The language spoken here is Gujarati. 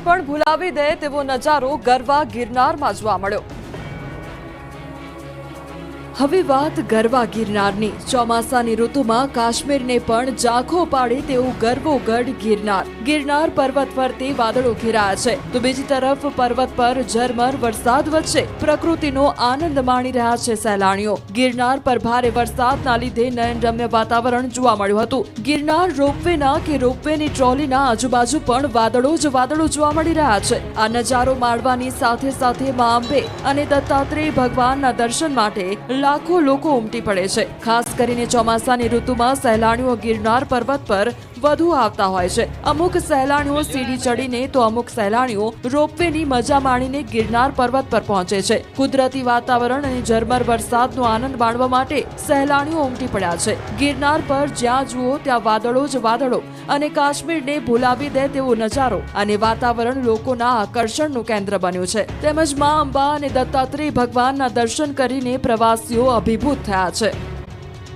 પણ ભૂલાવી દે તેવો નજારો ગરવા ગિરનારમાં જોવા મળ્યો। હવે વાત ગરવા ગિરનારની। ચોમાસાની ઋતુમાં કાશ્મીરને પણ ઝાંખો પાડે તેવું ગરવોગઢ ગિરનાર પર્વત ફરતે વાદળો ઘેરાયા છે, તો બીજી તરફ પર્વત પર ઝરમર વરસાદ વચ્ચે પ્રકૃતિનો આનંદ માણી રહ્યા છે સહેલાણીઓ। ગિરનાર પર ભારે વરસાદના લીધે નયનરમ્ય વાતાવરણ જોવા મળ્યું હતું। ગિરનાર રોપવેના કે રોપવેની ટ્રોલીના આજુબાજુ પણ વાદળો જ વાદળો જોવા મળી રહ્યા છે। આ નજારો માણવાની સાથે સાથે મા અંબે અને દત્તાત્રેય ભગવાનના દર્શન માટે લાખો લોકો ઉમટી પડે છે। ખાસ કરીને ચોમાસાની ઋતુમાં સહેલાણીઓ ગિરનાર પર્વત પર વધુ આવતા હોય છે। અમુક સહેલાણીઓ સીડી ચડીને તો અમુક સહેલાણીઓ રોપવેની મજા માણીને ગિરનાર પર્વત પર પહોંચે છે। કુદરતી વાતાવરણ અને ઝરમર વરસાદનો આનંદ માણવા માટે સહેલાણીઓ ઉમટી પડ્યા છે। ગિરનાર પર જ્યાં જુઓ ત્યાં વાદળો જ વાદળો અને કાશ્મીરને ભૂલાવી દે તેવો નજારો અને વાતાવરણ લોકોના આકર્ષણનું કેન્દ્ર બન્યું છે। તેમજ મા અંબા અને દત્તાત્રેય ભગવાનના દર્શન કરીને પ્રવાસીઓ અભિભૂત થયા છે।